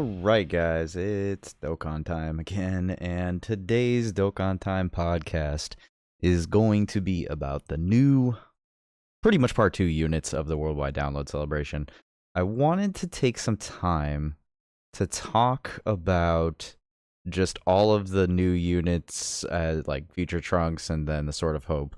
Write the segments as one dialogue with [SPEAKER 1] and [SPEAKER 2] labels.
[SPEAKER 1] Alright, guys, it's Dokkan Time again, and today's Dokkan Time podcast is going to be about the new, pretty much part 2 units of the Worldwide Download Celebration. I wanted to take some time to talk about just all of the new units, like Future Trunks and then the Sword of Hope.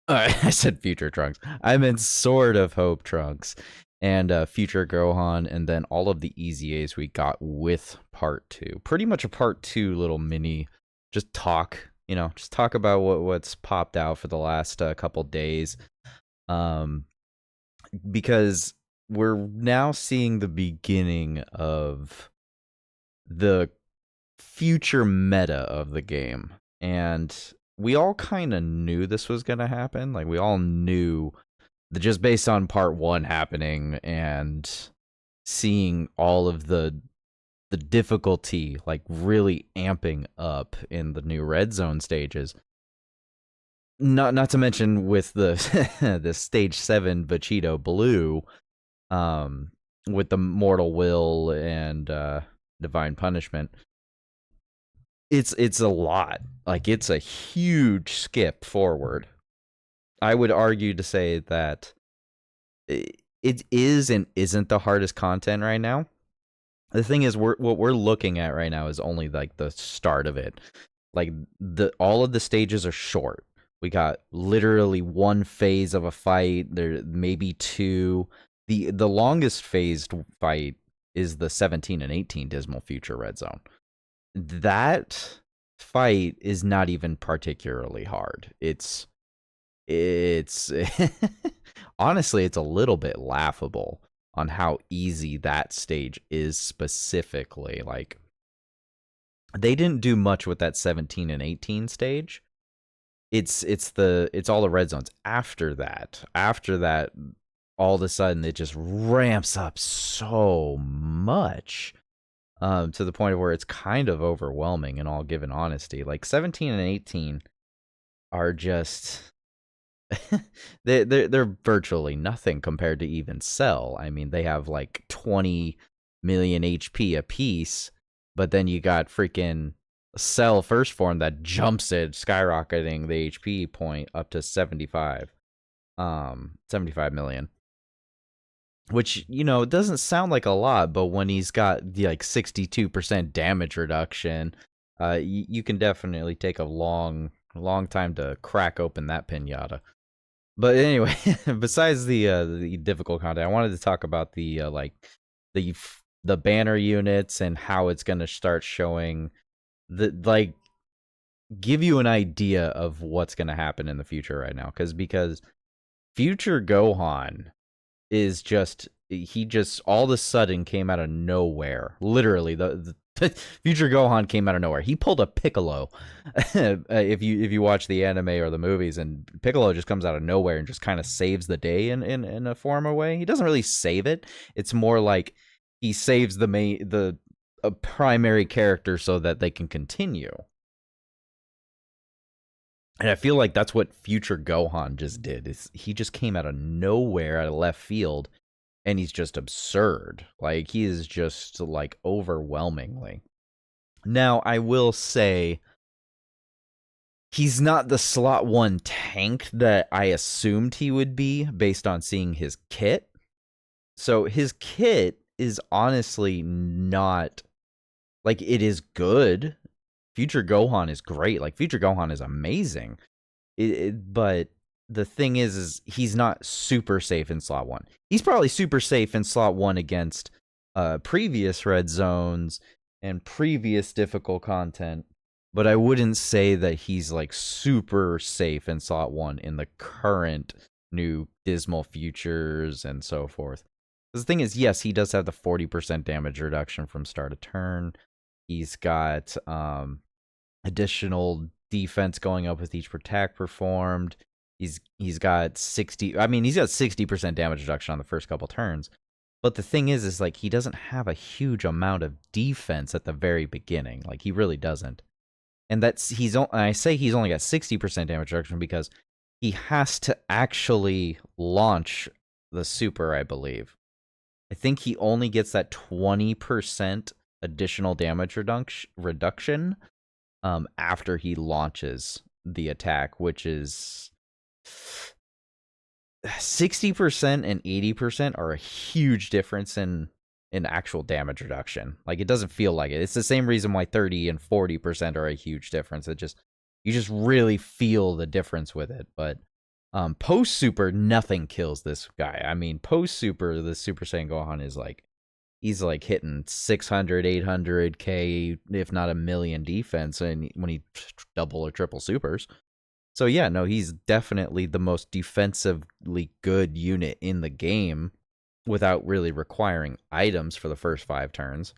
[SPEAKER 1] I said Future Trunks. I meant Sword of Hope Trunks and Future Gohan, and then all of the EZAs we got with Part 2. Pretty much a Part 2 little mini, just talk, just talk about what's popped out for the last couple days. Because we're now seeing the beginning of the future meta of the game. And we all kind of knew this was going to happen. Like, we all knew that just based on part 1 happening and seeing all of the difficulty, like, really amping up in the new red zone stages. Not to mention with the the stage 7 Vegito Blue, with the Mortal Will and Divine Punishment. It's a lot. Like, it's a huge skip forward. I would argue to say that it is and isn't the hardest content right now. The thing is, what we're looking at right now is only like the start of it. Like, all of the stages are short. We got literally one phase of a fight. There maybe two. The longest phased fight is the 17 and 18 Dismal Future Red Zone. That fight is not even particularly hard. It's honestly, it's a little bit laughable on how easy that stage is specifically. Like, they didn't do much with that 17 and 18 stage. It's all the red zones after that. After that, all of a sudden it just ramps up so much. To the point of where it's kind of overwhelming, in all given honesty. Like, 17 and 18 are just they're virtually nothing compared to even Cell. I mean, they have like 20 million HP apiece, but then you got freaking Cell First Form that jumps it, skyrocketing the HP point up to 75 million. Which, it doesn't sound like a lot, but when he's got the, like, 62% damage reduction, you can definitely take a long time to crack open that pinata. But anyway, besides the difficult content, I wanted to talk about the banner units and how it's going to start showing give you an idea of what's going to happen in the future right now. Because Future Gohan is he just all of a sudden came out of nowhere. Literally, the Future Gohan came out of nowhere. He pulled a Piccolo. if you watch the anime or the movies, and Piccolo just comes out of nowhere and just kind of saves the day in a formal way. He doesn't really save it. It's more like he saves the primary character so that they can continue. And I feel like that's what Future Gohan just did. Is he just came out of nowhere, out of left field, and he's just absurd. Like, he is just, like, overwhelmingly. Now, I will say, he's not the slot 1 tank that I assumed he would be based on seeing his kit. So his kit is honestly not, like, it is good. Future Gohan is great. Like, Future Gohan is amazing. But the thing is he's not super safe in slot 1. He's probably super safe in slot 1 against previous red zones and previous difficult content. But I wouldn't say that he's, like, super safe in slot 1 in the current new Dismal Futures and so forth. The thing is, yes, he does have the 40% damage reduction from start of turn. He's got additional defense going up with each attack performed. He's got 60% damage reduction on the first couple turns. But the thing is like, he doesn't have a huge amount of defense at the very beginning. Like, he really doesn't. And I say he's only got 60% damage reduction because he has to actually launch the super, I believe. I think he only gets that 20% additional damage reduction after he launches the attack, which is 60% and 80% are a huge difference in actual damage reduction. Like, it doesn't feel like it. It's the same reason why 30 and 40% are a huge difference. You just really feel the difference with it. But post super, nothing kills this guy. I mean, post super, the Super Saiyan Gohan is like, he's like hitting 600, 800k, if not a million defense, and when he double or triple supers. So yeah, no, he's definitely the most defensively good unit in the game without really requiring items for the first 5 turns,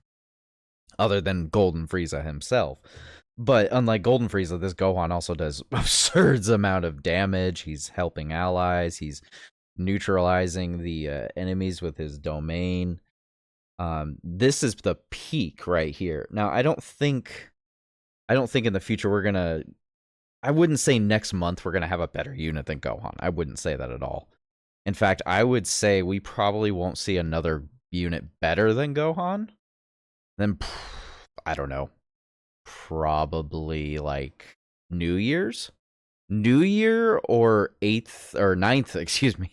[SPEAKER 1] other than Golden Frieza himself. But unlike Golden Frieza, this Gohan also does absurd amount of damage. He's helping allies. He's neutralizing the enemies with his domain. This is the peak right here. Now, I don't think in the future we're gonna. I wouldn't say next month we're gonna have a better unit than Gohan. I wouldn't say that at all. In fact, I would say we probably won't see another unit better than Gohan. Then, I don't know, probably like New Year's? New Year or 8th or 9th, excuse me.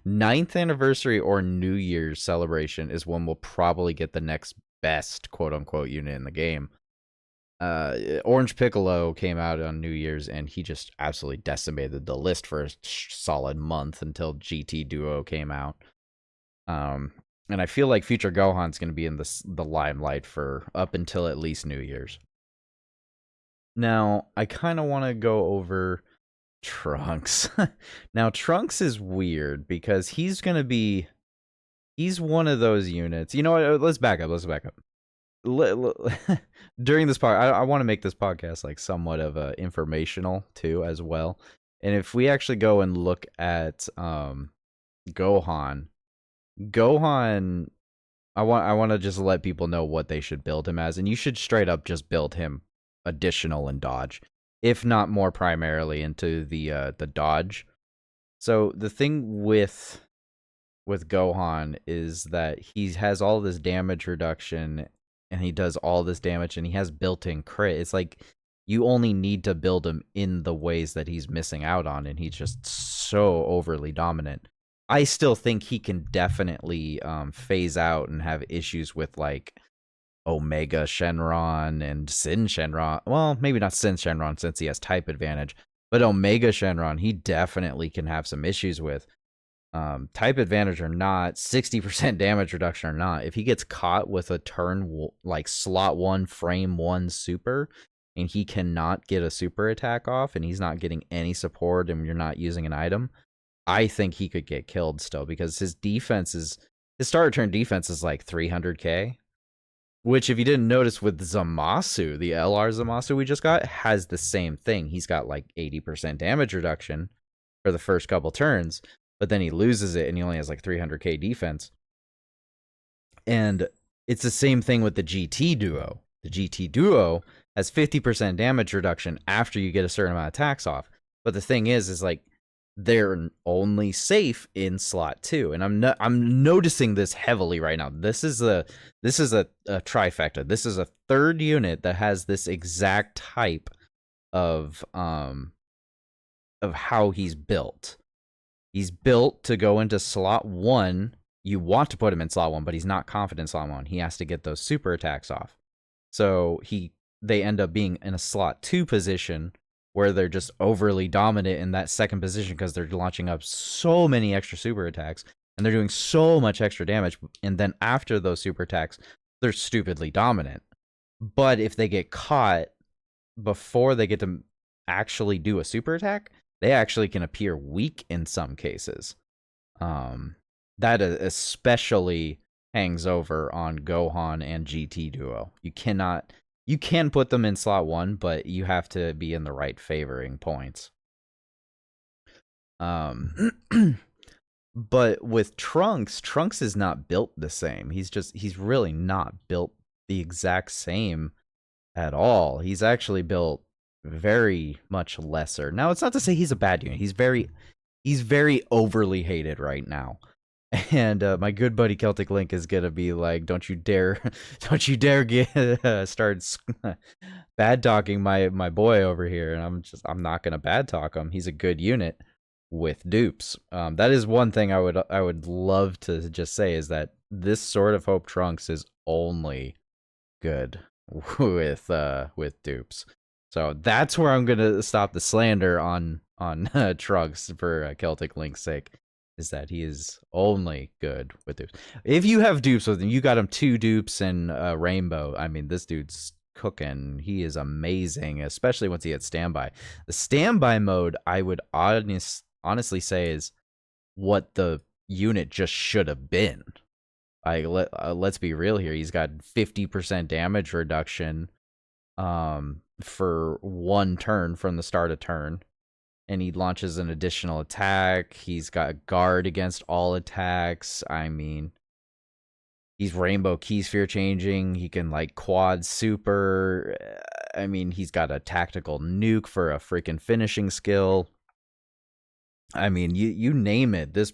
[SPEAKER 1] 9th anniversary or New Year's celebration is when we'll probably get the next best quote-unquote unit in the game. Orange Piccolo came out on New Year's, and he just absolutely decimated the list for a solid month until GT Duo came out. And I feel like Future Gohan's going to be in the limelight for up until at least New Year's. Now, I kind of want to go over Trunks. Now, Trunks is weird because he's one of those units. You know what? Let's back up. During this part, I want to make this podcast like somewhat of informational too as well. And if we actually go and look at Gohan, I want to just let people know what they should build him as, and you should straight up just build him additional in dodge, if not more primarily into the dodge. So the thing with Gohan is that he has all this damage reduction, and he does all this damage, and he has built-in crit. It's like you only need to build him in the ways that he's missing out on, and he's just so overly dominant. I still think he can definitely phase out and have issues with like Omega Shenron and Sin Shenron. Well, maybe not Sin Shenron since he has type advantage, but Omega Shenron he definitely can have some issues with. Type advantage or not, 60% damage reduction or not, if he gets caught with a turn like slot 1 frame 1 super and he cannot get a super attack off and he's not getting any support and you're not using an item, I think he could get killed still, because his starter turn defense is like 300k, which if you didn't notice with Zamasu, the LR Zamasu we just got has the same thing. He's got like 80% damage reduction for the first couple turns, but then he loses it and he only has like 300k defense. And it's the same thing with the GT Duo. The GT Duo has 50% damage reduction after you get a certain amount of attacks off. But the thing is like they're only safe in slot 2. And I'm noticing this heavily right now. This is a trifecta. This is a third unit that has this exact type of how he's built. He's built to go into slot 1. You want to put him in slot 1, but he's not confident in slot 1. He has to get those super attacks off. So they end up being in a slot 2 position where they're just overly dominant in that second position because they're launching up so many extra super attacks and they're doing so much extra damage. And then after those super attacks, they're stupidly dominant. But if they get caught before they get to actually do a super attack, they actually can appear weak in some cases. That especially hangs over on Gohan and GT Duo. You can put them in slot 1, but you have to be in the right favoring points. But with Trunks is not built the same. He's really not built the exact same at all. He's actually built very much lesser. Now, it's not to say he's a bad unit. He's very overly hated right now. And my good buddy Celtic Link is gonna be like, "Don't you dare, don't you dare get start bad talking my boy over here." And I'm not gonna bad talk him. He's a good unit with dupes. That is one thing I would love to just say is that this sort of Hope Trunks is only good with dupes. So that's where I'm gonna stop the slander on Trunks for Celtic Link's sake. Is that he is only good with dupes. If you have dupes with him, you got him 2 dupes and Rainbow. I mean, this dude's cooking. He is amazing, especially once he hits standby. The standby mode, I would honestly say, is what the unit just should have been. Let's be real here. He's got 50% damage reduction for 1 turn from the start of turn. And he launches an additional attack. He's got guard against all attacks. I mean, he's rainbow key sphere changing. He can like quad super. I mean, he's got a tactical nuke for a freaking finishing skill. I mean, you name it. This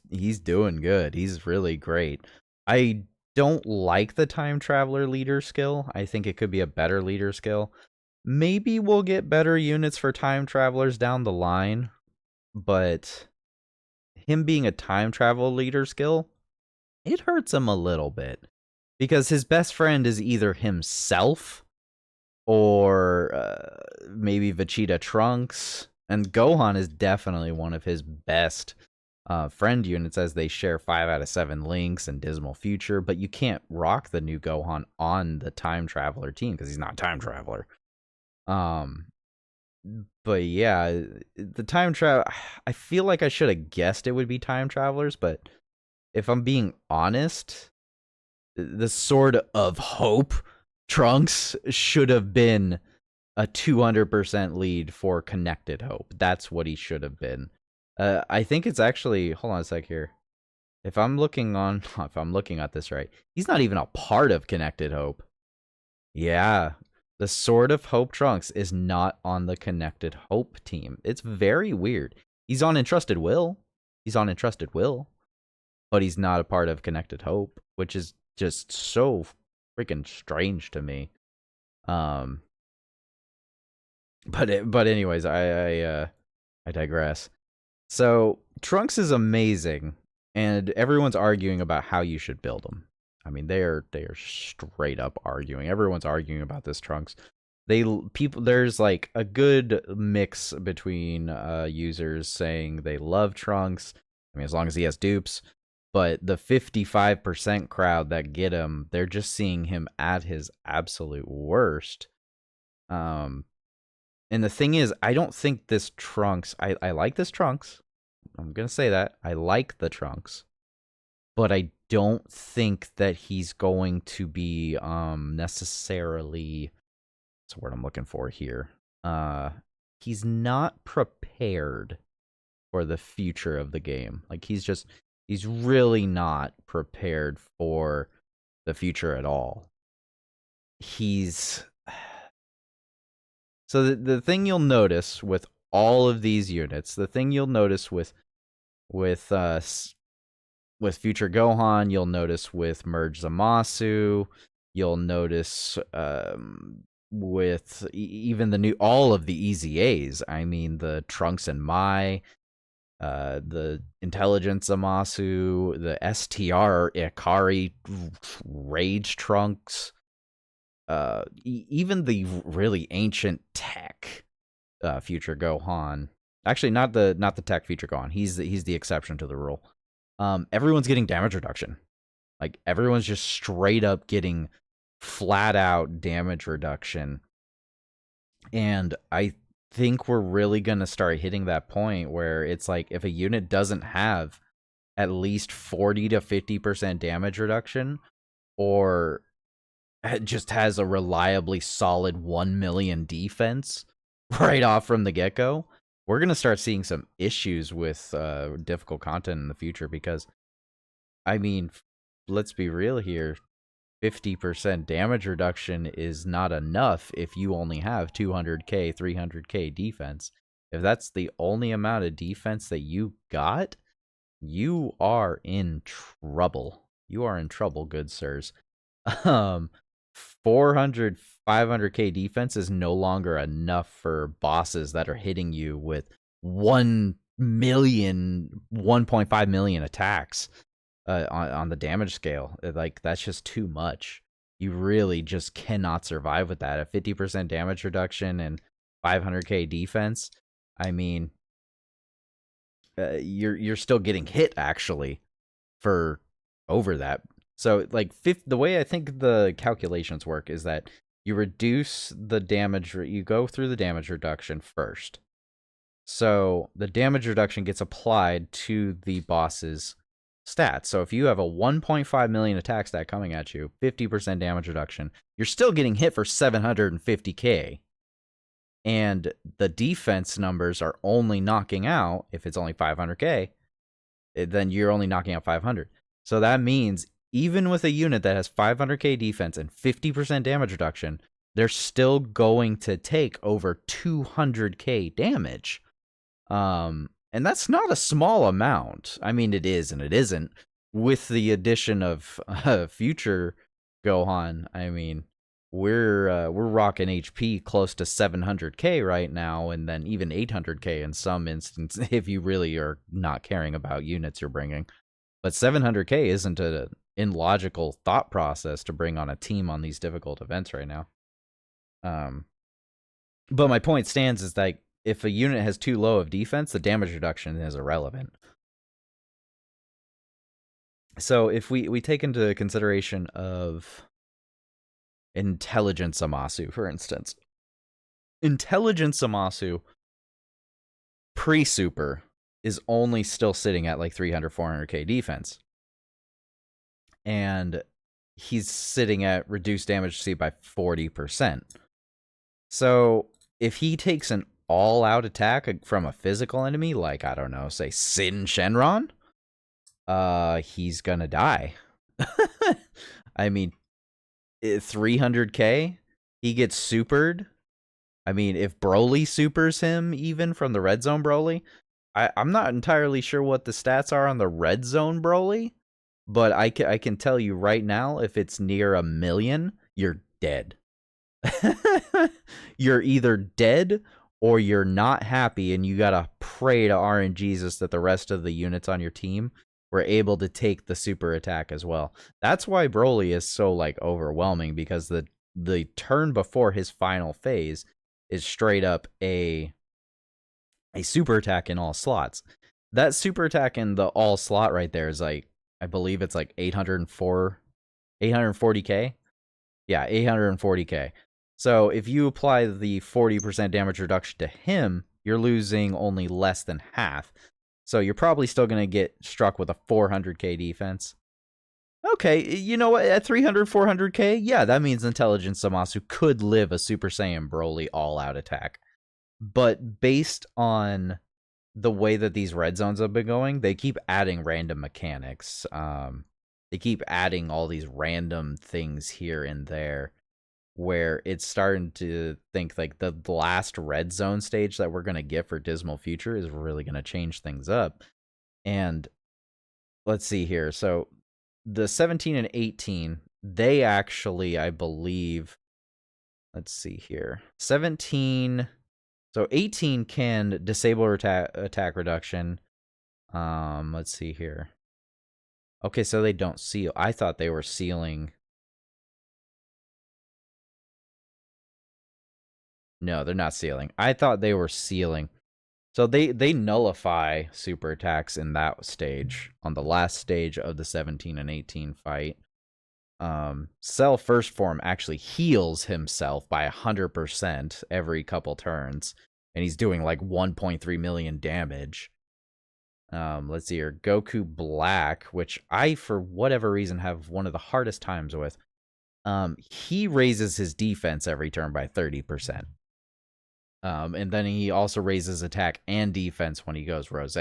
[SPEAKER 1] he's doing good. He's really great. I don't like the time traveler leader skill. I think it could be a better leader skill. Maybe we'll get better units for time travelers down the line, but him being a time travel leader skill, it hurts him a little bit because his best friend is either himself or maybe Vegeta Trunks, and Gohan is definitely one of his best friend units, as they share 5 out of 7 links and Dismal Future, but you can't rock the new Gohan on the time traveler team because he's not a time traveler. But yeah, the time travel, I feel like I should have guessed it would be time travelers, but if I'm being honest, the Sword of Hope Trunks should have been a 200% lead for Connected Hope. That's what he should have been. I think it's actually, hold on a sec here. If I'm looking at this right, he's not even a part of Connected Hope. Yeah, the Sword of Hope Trunks is not on the Connected Hope team. It's very weird. He's on Entrusted Will. But he's not a part of Connected Hope, which is just so freaking strange to me. But anyways, I digress. So Trunks is amazing, and everyone's arguing about how you should build him. I mean, they are straight up arguing. Everyone's arguing about this Trunks. There's like a good mix between users saying they love Trunks. I mean, as long as he has dupes. But the 55% crowd that get him, they're just seeing him at his absolute worst. And the thing is, I don't think this Trunks, I like this Trunks. I'm going to say that. I like the Trunks. But I don't think that he's going to be necessarily, what's the word I'm looking for here? He's not prepared for the future of the game. Like, he's really not prepared for the future at all. So the thing you'll notice with all of these units, the thing you'll notice with Future Gohan, you'll notice with Merge Zamasu, you'll notice with even all of the EZAs. I mean, the Trunks and Mai, the Intelligence Zamasu, the STR Ikari Rage Trunks, even the really ancient tech Future Gohan. Actually, not the tech Future Gohan. He's the exception to the rule. Everyone's getting damage reduction. Like, everyone's just straight up getting flat out damage reduction. And I think we're really going to start hitting that point where it's like, if a unit doesn't have at least 40 to 50% damage reduction, or just has a reliably solid 1 million defense right off from the get-go, we're going to start seeing some issues with difficult content in the future. Because, I mean, let's be real here, 50% damage reduction is not enough if you only have 200k, 300k defense. If that's the only amount of defense that you got, you are in trouble. You are in trouble, good sirs. Um, 400, 500k defense is no longer enough for bosses that are hitting you with 1 million, 1.5 million attacks on the damage scale. Like, that's just too much. You really just cannot survive with that. A 50% damage reduction and 500k defense. I mean, you're still getting hit actually for over that. So like the way I think the calculations work is that you reduce the damage, you go through the damage reduction first. So the damage reduction gets applied to the boss's stats. So if you have a 1.5 million attack stat coming at you, 50% damage reduction, you're still getting hit for 750k. And the defense numbers are only knocking out, if it's only 500k, then you're only knocking out 500. So that means even with a unit that has 500k defense and 50% damage reduction, they're still going to take over 200k damage. And that's not a small amount. I mean, it is and it isn't. With the addition of future Gohan, I mean, we're rocking HP close to 700k right now, and then even 800k in some instances if you really are not caring about units you're bringing. But 700k isn't an illogical thought process to bring on a team on these difficult events right now. But my point stands is that if a unit has too low of defense, the damage reduction is irrelevant. So if we take into consideration of Intelligence Zamasu, for instance. Intelligence Zamasu pre-super is only still sitting at like 300, 400k defense. And he's sitting at reduced damage C by 40%. So if he takes an all-out attack from a physical enemy, like, I don't know, say Sin Shenron, he's gonna die. I mean, 300k, he gets supered. I mean, if Broly supers him, even from the Red Zone Broly, I'm not entirely sure what the stats are on the Red Zone Broly, but I can tell you right now, if it's near 1 million, you're dead. You're either dead or you're not happy, and you gotta pray to RNGesus that the rest of the units on your team were able to take the super attack as well. That's why Broly is so like overwhelming, because the turn before his final phase is straight up a super attack in all slots. That super attack in the all slot right there is like, I believe it's like 840k. Yeah, 840k. So if you apply the 40% damage reduction to him, you're losing only less than half. So you're probably still going to get struck with a 400k defense. Okay, you know what? At 300, 400k, yeah, that means Intelligence Zamasu could live a Super Saiyan Broly all-out attack. But based on the way that these red zones have been going, they keep adding random mechanics. They keep adding all these random things here and there, where it's starting to think like the last red zone stage that we're going to get for Dismal Future is really going to change things up. And let's see here. So the 17 and 18, they actually, I believe, let's see here. 17, so 18 can disable attack reduction. Let's see here. Okay, so they don't seal. I thought they were sealing. No, they're not sealing. I thought they were sealing. So they nullify super attacks in that stage, on the last stage of the 17 and 18 fight. Cell First Form actually heals himself by 100% every couple turns, and he's doing like 1.3 million damage. Let's see here. Goku Black, which I, for whatever reason, have one of the hardest times with. He raises his defense every turn by 30%. And then he also raises attack and defense when he goes Rose.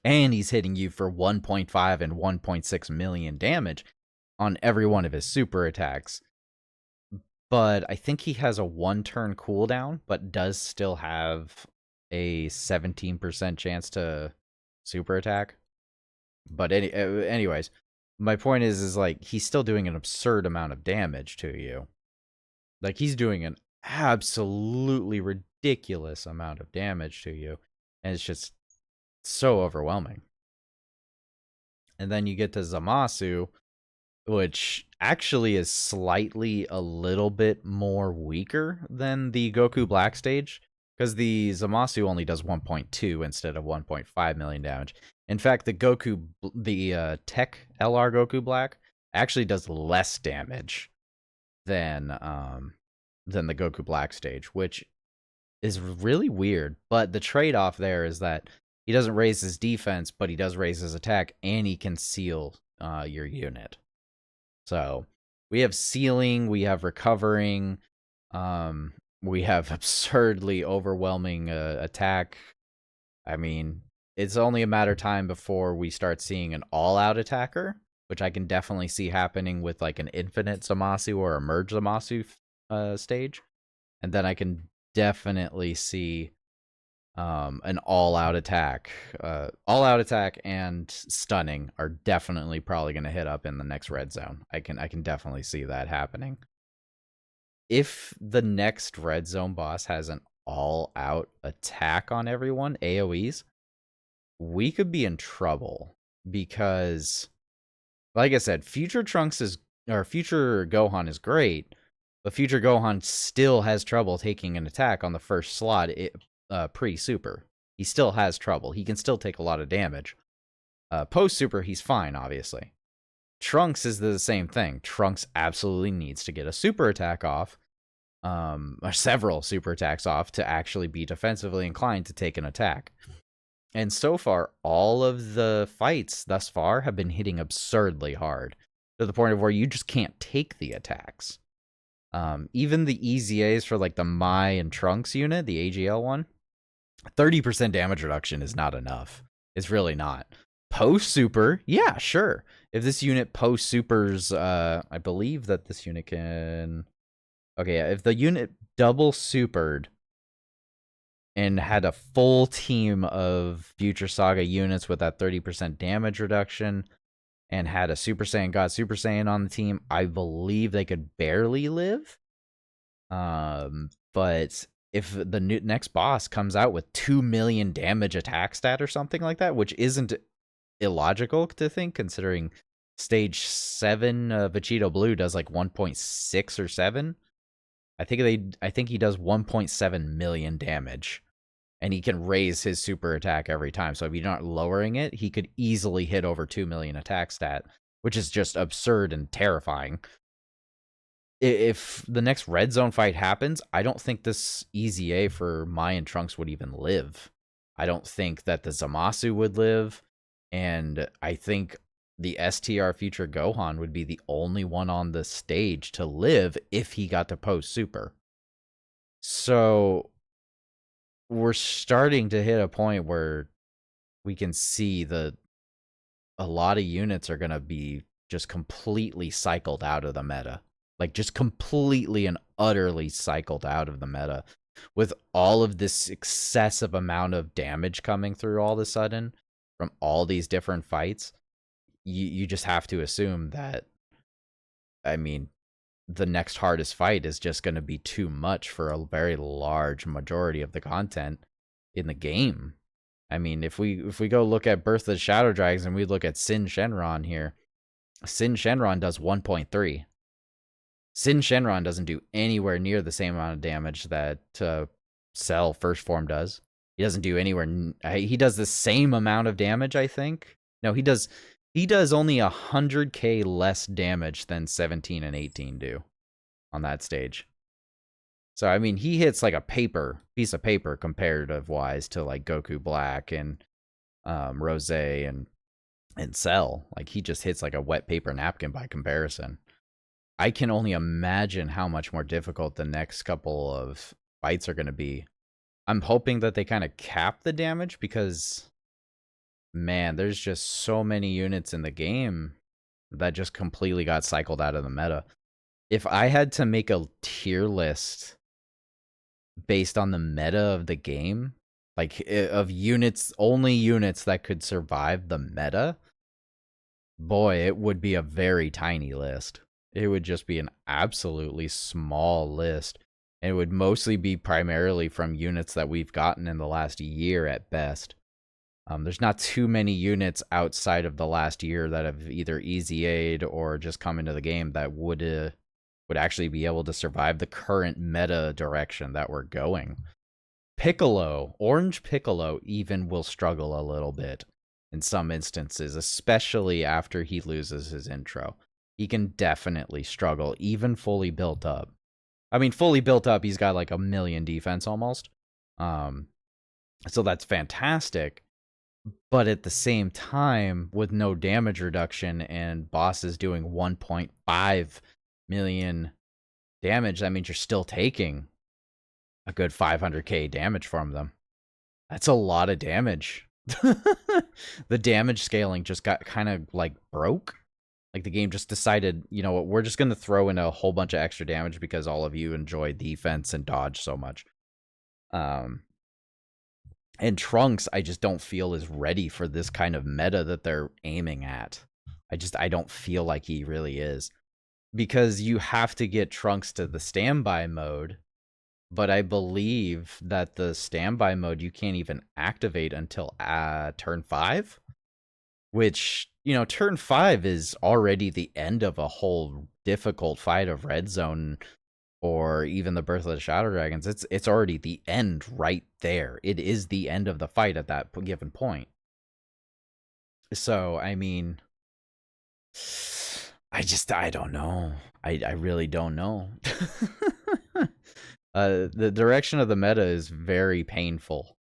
[SPEAKER 1] And he's hitting you for 1.5 and 1.6 million damage on every one of his super attacks. But I think he has a 1-turn cooldown, but does still have a 17% chance to super attack. But anyways, my point is like he's still doing an absurd amount of damage to you. Like he's doing an absolutely ridiculous amount of damage to you, and it's just so overwhelming. And then you get to Zamasu, which actually is slightly a little bit more weaker than the Goku Black stage, because the Zamasu only does 1.2 instead of 1.5 million damage. In fact, the Tech LR Goku Black actually does less damage than the Goku Black stage, which is really weird. But the trade-off there is that he doesn't raise his defense, but he does raise his attack, and he can seal your unit. So we have sealing, we have recovering, we have absurdly overwhelming attack. I mean, it's only a matter of time before we start seeing an all-out attacker, which I can definitely see happening with like an infinite Zamasu or a merge Zamasu stage. And then I can definitely see an all-out attack. All-out attack and stunning are definitely probably going to hit up in the next red zone. I can definitely see that happening. If the next red zone boss has an all-out attack on everyone, AoEs, we could be in trouble because, like I said, Future Gohan is great, but Future Gohan still has trouble taking an attack on the first slot pre-super. He still has trouble. He can still take a lot of damage. Post-super, he's fine, obviously. Trunks is the same thing. Trunks absolutely needs to get a super attack off, or several super attacks off, to actually be defensively inclined to take an attack. And so far, all of the fights thus far have been hitting absurdly hard, to the point of where you just can't take the attacks. Even the EZAs for like the Mai and Trunks unit, the AGL one, 30% damage reduction is not enough. It's really not. Post-super, yeah, sure. If this unit post-supers, I believe that this unit can... Okay, yeah, if the unit double supered and had a full team of Future Saga units with that 30% damage reduction and had a Super Saiyan God Super Saiyan on the team, I believe they could barely live. But if the next boss comes out with 2 million damage attack stat or something like that, which isn't illogical to think, considering stage 7 Vegito Blue does like 1.6 or 7. I think he does 1.7 million damage, and he can raise his super attack every time. So if you're not lowering it, he could easily hit over 2 million attack stat, which is just absurd and terrifying. If the next red zone fight happens, I don't think this EZA for Mai and Trunks would even live. I don't think that the Zamasu would live, and I think the STR Future Gohan would be the only one on the stage to live if he got to post super. So we're starting to hit a point where we can see that a lot of units are going to be just completely cycled out of the meta. Like, just completely and utterly cycled out of the meta. With all of this excessive amount of damage coming through all of a sudden from all these different fights, you just have to assume that, I mean, the next hardest fight is just going to be too much for a very large majority of the content in the game. I mean, if we go look at Birth of the Shadow Dragons and we look at Sin Shenron here, Sin Shenron does 1.3. Sin Shenron doesn't do anywhere near the same amount of damage that Cell First Form does. He doesn't do anywhere... He does the same amount of damage, I think. No, he does only 100k less damage than 17 and 18 do on that stage. So, I mean, he hits like a piece of paper comparative-wise to like Goku Black and Rose and Cell. Like, he just hits like a wet paper napkin by comparison. I can only imagine how much more difficult the next couple of fights are going to be. I'm hoping that they kind of cap the damage because, man, there's just so many units in the game that just completely got cycled out of the meta. If I had to make a tier list based on the meta of the game, Like of units, only units that could survive the meta, boy, it would be a very tiny list. It would just be an absolutely small list. And it would mostly be primarily from units that we've gotten in the last year at best. There's not too many units outside of the last year that have either EZA'd or just come into the game that would actually be able to survive the current meta direction that we're going. Piccolo, Orange Piccolo, even will struggle a little bit in some instances, especially after he loses his intro. He can definitely struggle, even fully built up. I mean, fully built up, he's got like 1,000,000 defense almost. So that's fantastic. But at the same time, with no damage reduction and bosses doing 1.5 million damage, that means you're still taking a good 500k damage from them. That's a lot of damage. The damage scaling just got kind of like broke. Like the game just decided, you know what, we're just going to throw in a whole bunch of extra damage because all of you enjoy defense and dodge so much. And Trunks, I just don't feel is ready for this kind of meta that they're aiming at. I don't feel like he really is. Because you have to get Trunks to the standby mode, but I believe that the standby mode you can't even activate until turn 5, which, you know, turn 5 is already the end of a whole difficult fight of Red Zone or even the Birth of the Shadow Dragons. It's already the end right there. It is the end of the fight at that given point. So, I mean, I don't know. I really don't know. The direction of the meta is very painful.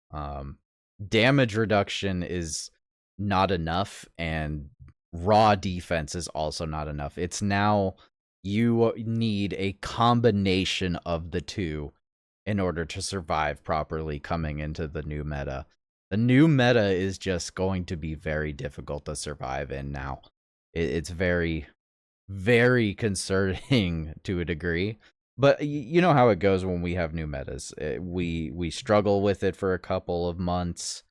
[SPEAKER 1] Damage reduction is not enough, and raw defense is also not enough. It's now you need a combination of the two in order to survive properly coming into the new meta. The new meta is just going to be very difficult to survive in now. It's very, very concerning to a degree. But you know how it goes when we have new metas. We struggle with it for a couple of months,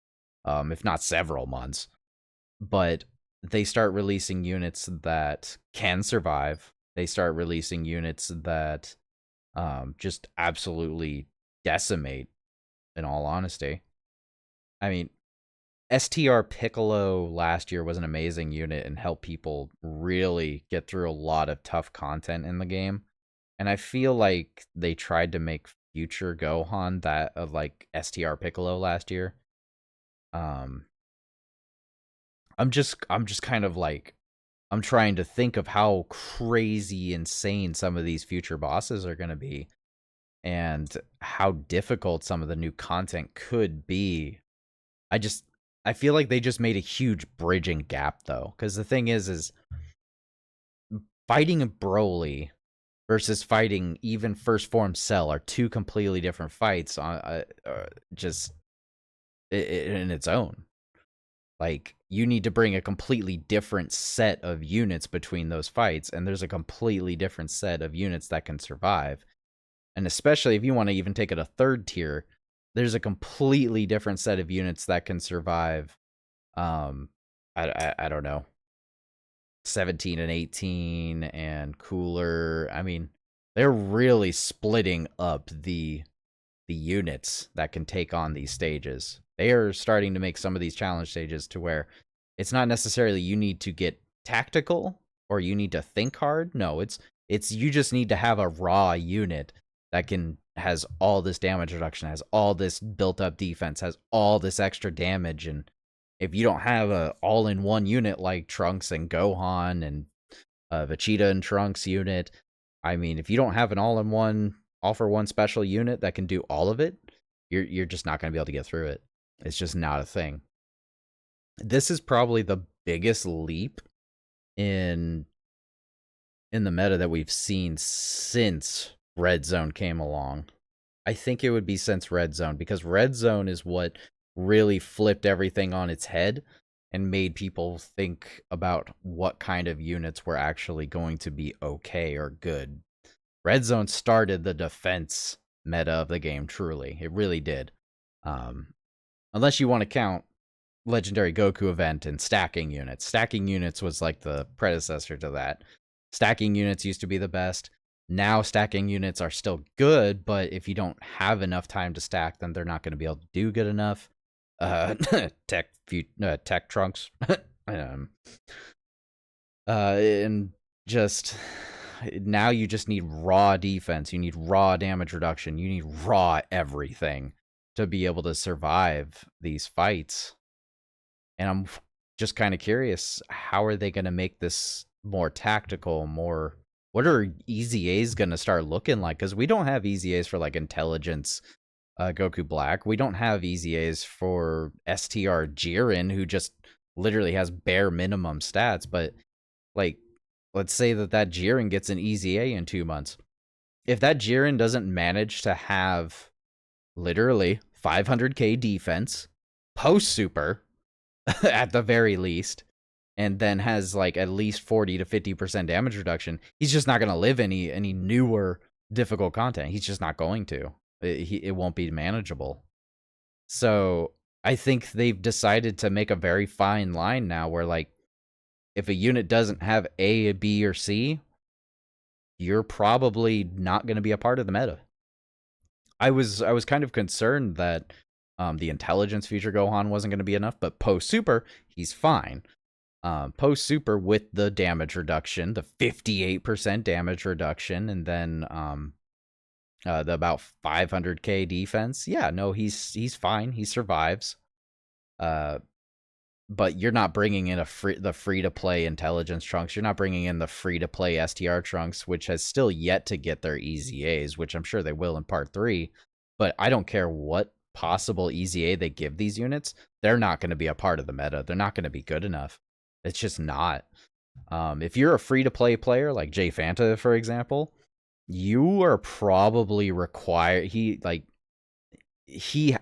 [SPEAKER 1] if not several months. But they start releasing units that can survive. They start releasing units that just absolutely decimate, in all honesty. I mean, STR Piccolo last year was an amazing unit and helped people really get through a lot of tough content in the game. And I feel like they tried to make future Gohan that of like STR Piccolo last year. I'm just kind of like, I'm trying to think of how crazy insane some of these future bosses are going to be and how difficult some of the new content could be. I feel like they just made a huge bridging gap though, because the thing is fighting a Broly versus fighting even First Form Cell are two completely different fights on just in its own. Like, you need to bring a completely different set of units between those fights, and there's a completely different set of units that can survive. And especially if you want to even take it a third tier, there's a completely different set of units that can survive. I don't know, 17 and 18 and cooler. I mean, they're really splitting up the units that can take on these stages. They are starting to make some of these challenge stages to where it's not necessarily you need to get tactical or you need to think hard. No, it's you just need to have a raw unit that has all this damage reduction, has all this built up defense, has all this extra damage. And if you don't have a all-in-one unit like Trunks and Gohan and Vegeta and Trunks unit, I mean, if you don't have an all-in-one, all-for-one special unit that can do all of it, you're just not going to be able to get through it. It's just not a thing. This is probably the biggest leap in the meta that we've seen since Red Zone came along. I think it would be since Red Zone, because Red Zone is what really flipped everything on its head and made people think about what kind of units were actually going to be okay or good. Red Zone started the defense meta of the game, truly. It really did. Unless you want to count Legendary Goku event and stacking units. Stacking units was like the predecessor to that. Stacking units used to be the best. Now stacking units are still good, but if you don't have enough time to stack, then they're not going to be able to do good enough. Uh, tech trunks, um, and just now you just need raw defense. You need raw damage reduction. You need raw everything to be able to survive these fights. And I'm just kind of curious, how are they going to make this more tactical, more... What are EZAs going to start looking like? Because we don't have EZAs for, like, Intelligence Goku Black. We don't have EZAs for STR Jiren, who just literally has bare minimum stats. But, like, let's say that Jiren gets an EZA in 2 months. If that Jiren doesn't manage to have literally 500k defense, post-super, at the very least, and then has like at least 40 to 50% damage reduction, he's just not going to live any newer difficult content. He's just not going to. It won't be manageable. So I think they've decided to make a very fine line now where, like, if a unit doesn't have A, B, or C, you're probably not going to be a part of the meta. I was kind of concerned that the intelligence feature Gohan wasn't going to be enough, but post super, he's fine. Post super with the damage reduction, the 58% damage reduction, and then the about 500k defense. Yeah, no, he's fine. He survives. But you're not bringing in the free to play intelligence trunks. You're not bringing in the free to play STR trunks, which has still yet to get their EZAs, which I'm sure they will in part 3. But I don't care what possible EZA they give these units, they're not going to be a part of the meta. They're not going to be good enough. It's just not. If you're a free to play player like Jay Fanta, for example, you are probably required. He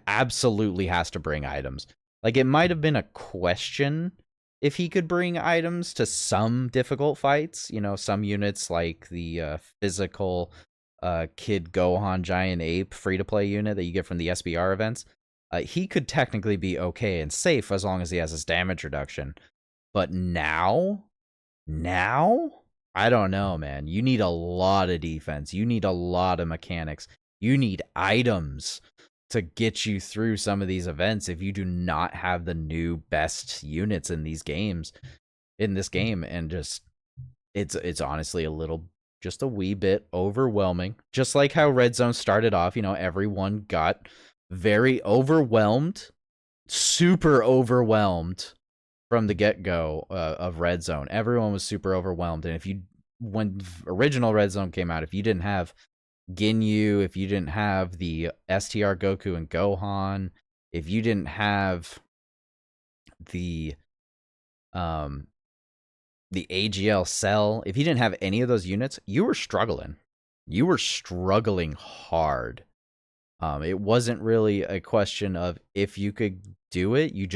[SPEAKER 1] absolutely has to bring items. Like, it might have been a question if he could bring items to some difficult fights. You know, some units like the physical Kid Gohan Giant Ape free-to-play unit that you get from the SBR events. He could technically be okay and safe as long as he has his damage reduction. But now, I don't know, man. You need a lot of defense. You need a lot of mechanics. You need items to get you through some of these events if you do not have the new best units in these games, in this game. And just, it's honestly just a wee bit overwhelming. Just like how Red Zone started off, you know, everyone got very overwhelmed, super overwhelmed from the get-go of Red Zone. Everyone was super overwhelmed. And when original Red Zone came out, if you didn't have Ginyu, if you didn't have the STR Goku and Gohan, if you didn't have the AGL Cell, if you didn't have any of those units, you were struggling. You were struggling hard. It wasn't really a question of if you could do it, you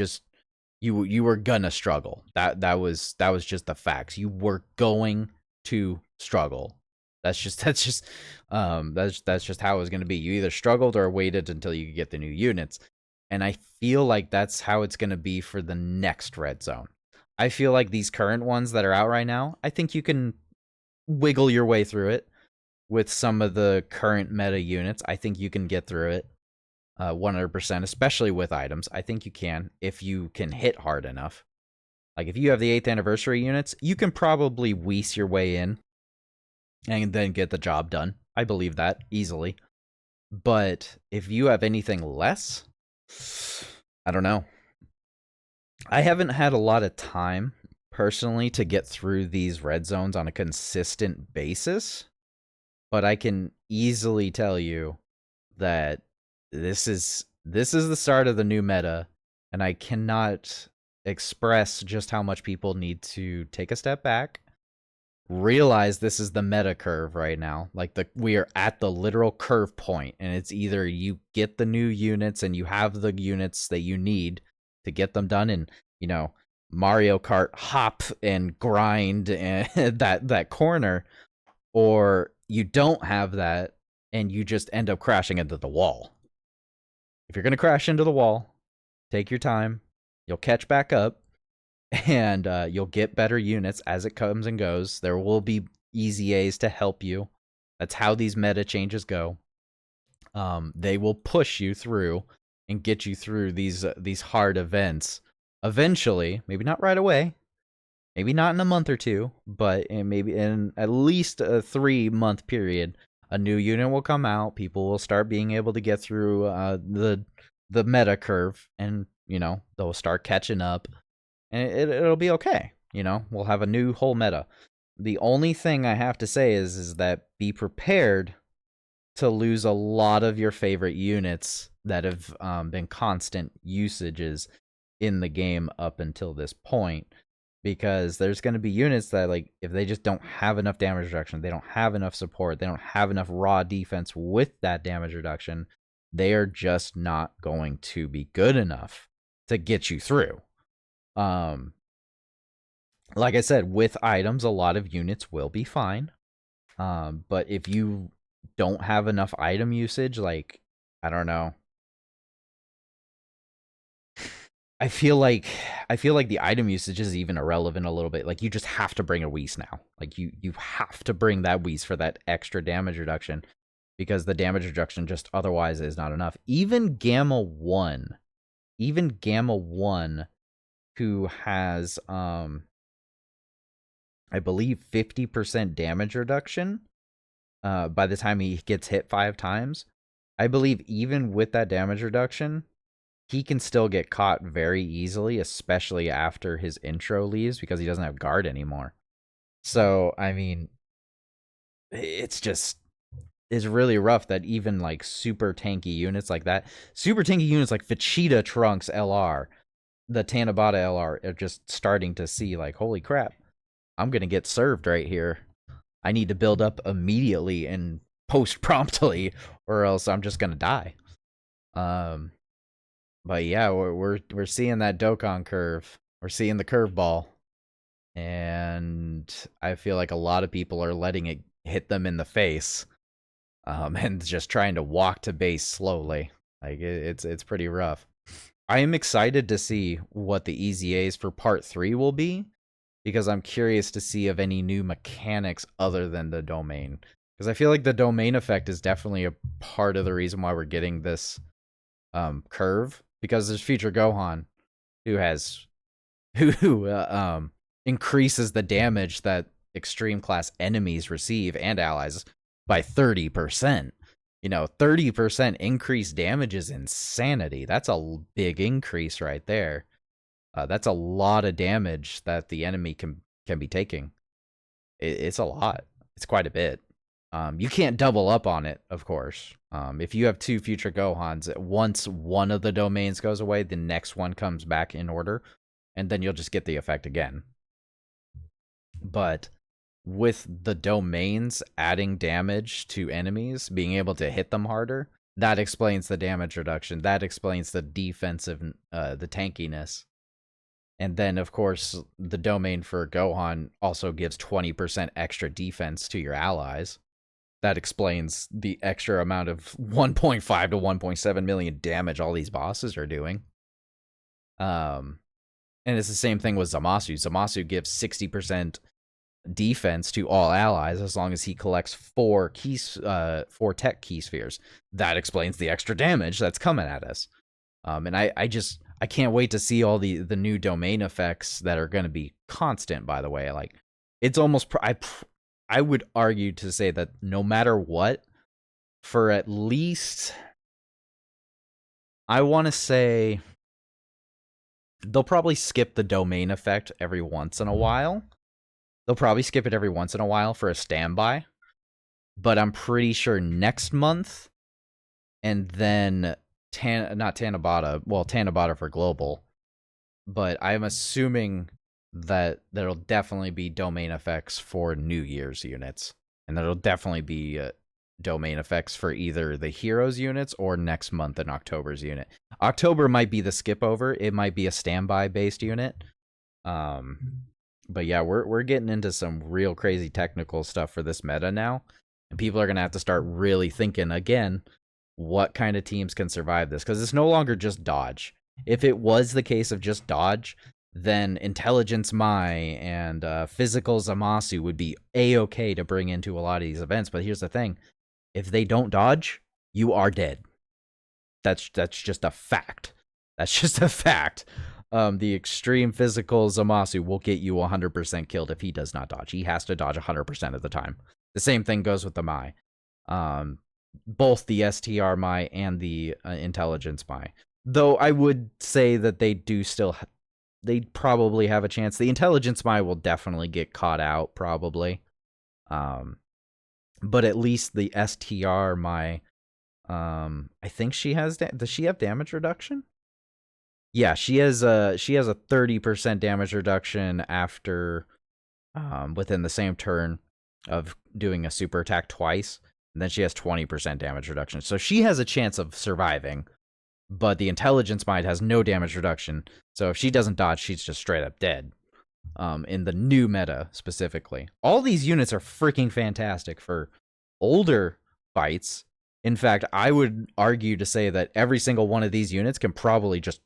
[SPEAKER 1] were gonna struggle. That was just the facts. You were going to struggle. That's just how it was going to be. You either struggled or waited until you could get the new units. And I feel like that's how it's going to be for the next Red Zone. I feel like these current ones that are out right now, I think you can wiggle your way through it with some of the current meta units. I think you can get through it 100%, especially with items. I think you can if you can hit hard enough. Like, if you have the 8th anniversary units, you can probably wease your way in and then get the job done. I believe that easily. But if you have anything less, I don't know. I haven't had a lot of time personally to get through these red zones on a consistent basis, but I can easily tell you that this is the start of the new meta, and I cannot express just how much people need to take a step back, realize this is the meta curve right now. Like, we are at the literal curve point, and it's either you get the new units and you have the units that you need to get them done, and, you know, Mario Kart hop and grind and that corner, or you don't have that and you just end up crashing into the wall. If you're going to crash into the wall, Take your time. You'll catch back up, and you'll get better units as it comes and goes. There will be easy A's to help you. That's how these meta changes go. They will push you through and get you through these hard events. Eventually, maybe not right away, maybe not in a month or two, but maybe in at least a 3-month period, a new unit will come out. People will start being able to get through the meta curve, and they'll start catching up, and it'll be okay. We'll have a new whole meta. The only thing I have to say is that be prepared to lose a lot of your favorite units that have been constant usages in the game up until this point, because there's going to be units that, like, if they just don't have enough damage reduction, they don't have enough support, they don't have enough raw defense with that damage reduction, they are just not going to be good enough to get you through. Like I said, with items, a lot of units will be fine. But if you don't have enough item usage, like, I don't know. I feel like the item usage is even irrelevant a little bit. Like, you just have to bring a Whis now. Like, you have to bring that Whis for that extra damage reduction, because the damage reduction just otherwise is not enough. Even Gamma 1, who has I believe 50% damage reduction by the time he gets hit 5 times. I believe even with that damage reduction, he can still get caught very easily, especially after his intro leaves, because he doesn't have guard anymore. So, I mean, it's really rough that even like super tanky units like that, super tanky units like Vegeta Trunks LR, the Tanabata LR, are just starting to see like, holy crap, I'm going to get served right here. I need to build up immediately and post promptly, or else I'm just going to die. But yeah, we're seeing that Dokkan curve. We're seeing the curveball. And I feel like a lot of people are letting it hit them in the face. And just trying to walk to base slowly. Like, it's pretty rough. I am excited to see what the easy A's for part 3 will be, because I'm curious to see of any new mechanics other than the domain. Because I feel like the domain effect is definitely a part of the reason why we're getting this curve. Because there's Future Gohan, who increases the damage that extreme class enemies receive and allies by 30%. 30% increased damage is insanity. That's a big increase right there. That's a lot of damage that the enemy can be taking. It's a lot. It's quite a bit. You can't double up on it, of course. If you have 2 Future Gohans, once one of the domains goes away, the next one comes back in order, and then you'll just get the effect again. But with the domains adding damage to enemies, being able to hit them harder, that explains the damage reduction. That explains the defensive, the tankiness. And then, of course, the domain for Gohan also gives 20% extra defense to your allies. That explains the extra amount of 1.5 to 1.7 million damage all these bosses are doing. And it's the same thing with Zamasu. Zamasu gives 60% defense to all allies as long as he collects 4 tech key spheres. That explains the extra damage that's coming at us. And I can't wait to see all the new domain effects that are going to be constant, by the way. Like, it's almost, I would argue to say that no matter what, for at least, I want to say, they'll probably skip the domain effect every once in a while. They'll probably skip it every once in a while for a standby. But I'm pretty sure next month, and then not Tanabata, well, Tanabata for global, but I'm assuming that there'll definitely be domain effects for New Year's units, and there'll definitely be domain effects for either the Heroes units or next month in October's unit. October might be the skip over. It might be a standby based unit. But yeah, we're getting into some real crazy technical stuff for this meta now, and people are gonna have to start really thinking again what kind of teams can survive this, because it's no longer just dodge. If it was the case of just dodge, then intelligence Mai and physical Zamasu would be a-okay to bring into a lot of these events. But here's the thing: if they don't dodge, you are dead. That's just a fact. That's just a fact. The extreme physical Zamasu will get you 100% killed if he does not dodge. He has to dodge 100% of the time. The same thing goes with the Mai. Both the STR Mai and the intelligence Mai. Though I would say that they do still, they probably have a chance. The intelligence Mai will definitely get caught out, probably. But at least the STR Mai, I think she has. Does she have damage reduction? Yeah, she has a 30% damage reduction after within the same turn of doing a super attack twice. And then she has 20% damage reduction. So she has a chance of surviving, but the intelligence Might has no damage reduction. So if she doesn't dodge, she's just straight up dead. In the new meta specifically, all these units are freaking fantastic for older fights. In fact, I would argue to say that every single one of these units can probably just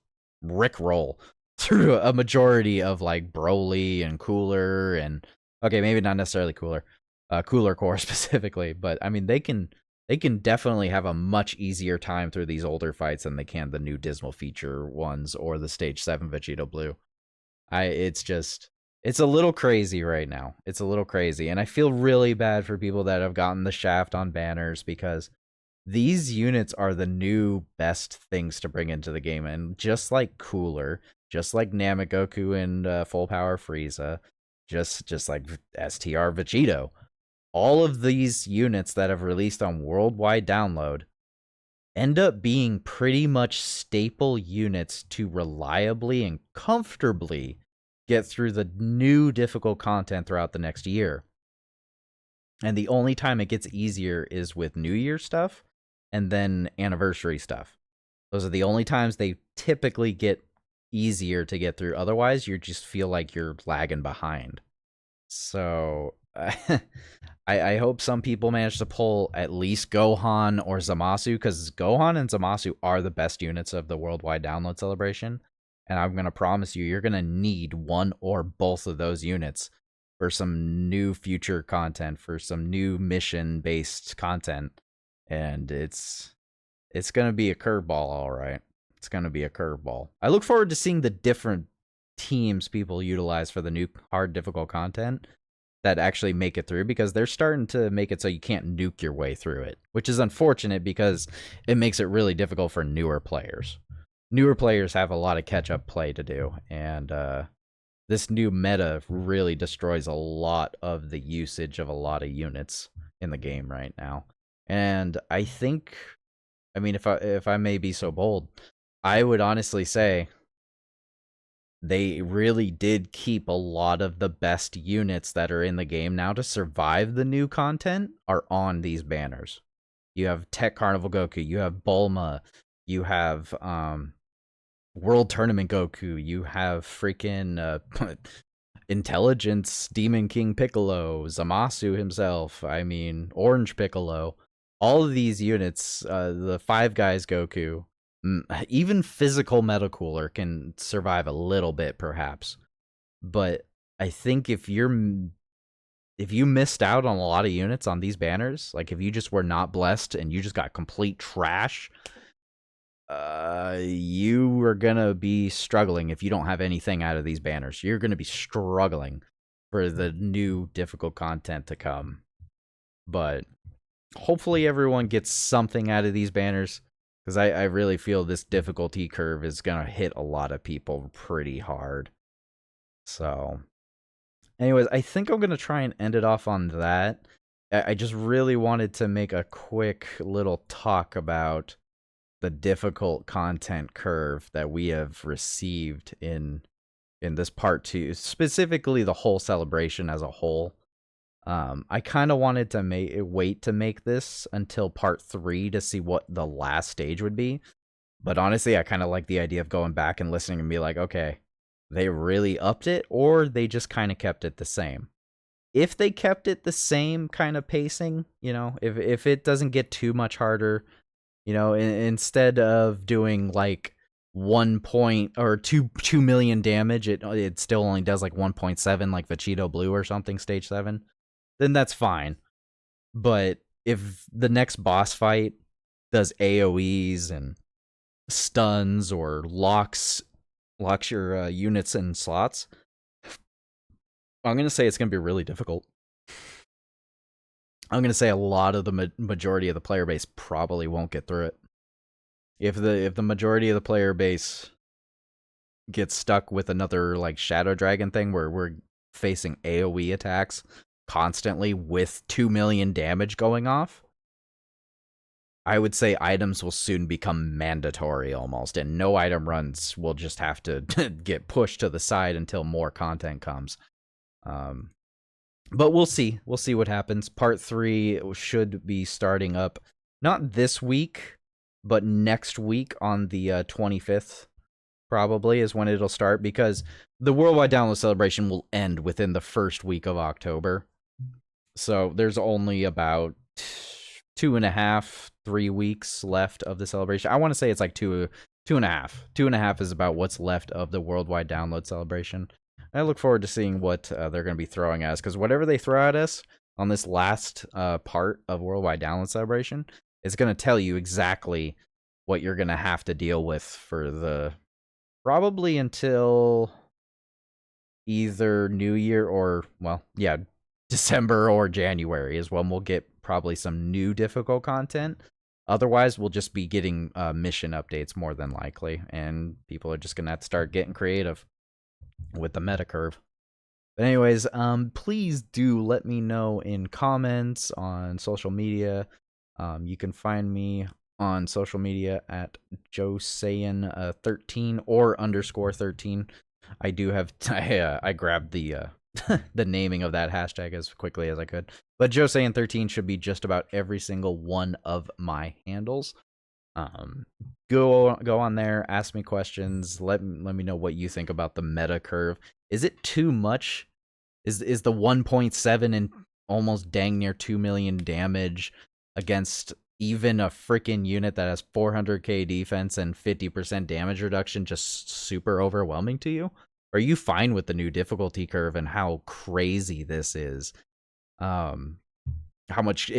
[SPEAKER 1] rickroll through a majority of like Broly and Cooler and okay, maybe not necessarily Cooler, Cooler Core specifically, but I mean they can definitely have a much easier time through these older fights than they can the new Dismal Feature ones or the Stage 7 Vegeta Blue. It's a little crazy right now. It's a little crazy, and I feel really bad for people that have gotten the shaft on banners because these units are the new best things to bring into the game, and just like Cooler, just like Namagoku and Full Power Frieza, just like STR Vegito, all of these units that have released on worldwide download end up being pretty much staple units to reliably and comfortably get through the new difficult content throughout the next year. And the only time it gets easier is with New Year stuff and then anniversary stuff. Those are the only times they typically get easier to get through. Otherwise, you just feel like you're lagging behind. So I hope some people manage to pull at least Gohan or Zamasu, because Gohan and Zamasu are the best units of the worldwide download celebration. And I'm going to promise you, you're going to need one or both of those units for some new future content, for some new mission-based content. And it's going to be a curveball, all right. It's going to be a curveball. I look forward to seeing the different teams people utilize for the new hard, difficult content that actually make it through, because they're starting to make it so you can't nuke your way through it, which is unfortunate because it makes it really difficult for newer players. Newer players have a lot of catch-up play to do, and this new meta really destroys a lot of the usage of a lot of units in the game right now. And I think, I mean, if I may be so bold, I would honestly say they really did keep a lot of the best units that are in the game now to survive the new content are on these banners. You have Tech Carnival Goku, you have Bulma, you have World Tournament Goku, you have freaking Intelligence Demon King Piccolo, Zamasu himself, I mean, Orange Piccolo. All of these units, the Five Guys Goku, even physical Metal Cooler can survive a little bit, perhaps. But I think if you missed out on a lot of units on these banners, like if you just were not blessed and you just got complete trash, you are gonna be struggling if you don't have anything out of these banners. You're gonna be struggling for the new difficult content to come. But hopefully everyone gets something out of these banners, because I really feel this difficulty curve is gonna hit a lot of people pretty hard. So anyways, I think I'm gonna try and end it off on that. I just really wanted to make a quick little talk about the difficult content curve that we have received in this part 2, specifically the whole celebration as a whole. I kind of wanted to wait to make this until part 3 to see what the last stage would be. But honestly, I kind of like the idea of going back and listening and be like, okay, they really upped it, or they just kind of kept it the same. If they kept it the same kind of pacing, you know, if it doesn't get too much harder, you know, instead of doing like 1 point or 2 million damage, it still only does like 1.7, like Vegito Blue or something, stage 7, then that's fine. But if the next boss fight does AoEs and stuns or locks your units in slots, I'm gonna say it's gonna be really difficult. I'm gonna say a lot of the majority of the player base probably won't get through it. If the majority of the player base gets stuck with another like Shadow Dragon thing where we're facing AoE attacks constantly with 2 million damage going off, I would say items will soon become mandatory almost, and no item runs will just have to get pushed to the side until more content comes. But we'll see. We'll see what happens. Part 3 should be starting up not this week, but next week on the 25th, probably, is when it'll start, because the Worldwide Download Celebration will end within the first week of October. So there's only about 2.5, 3 weeks left of the celebration. I want to say it's like 2.5. 2.5 is about what's left of the Worldwide Download Celebration. I look forward to seeing what they're going to be throwing at us, because whatever they throw at us on this last part of Worldwide Download Celebration is going to tell you exactly what you're going to have to deal with for the probably until either New Year or, well, yeah, December or January is when we'll get probably some new difficult content. Otherwise, we'll just be getting mission updates more than likely, and people are just going to have to start getting creative with the meta curve. But anyways, please do let me know in comments on social media. You can find me on social media at josayan13 or _13. I do have I grabbed the the naming of that hashtag as quickly as I could. But josayan13 should be just about every single one of my handles. Go on there, ask me questions, let me know what you think about the meta curve. Is it too much? Is the 1.7 and almost dang near 2 million damage against even a freaking unit that has 400k defense and 50% damage reduction just super overwhelming to you? Are you fine with the new difficulty curve and how crazy this is? How much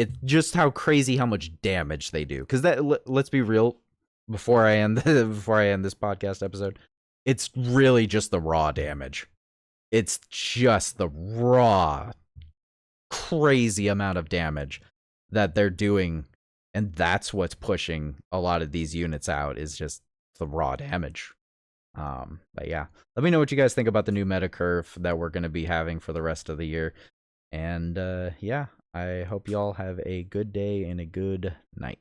[SPEAKER 1] how crazy how much damage they do, because let's be real, before I end this podcast episode, it's really just the raw damage. It's just the raw crazy amount of damage that they're doing, and that's what's pushing a lot of these units out, is just the raw damage. But yeah, let me know what you guys think about the new meta curve that we're going to be having for the rest of the year. And yeah, I hope y'all have a good day and a good night.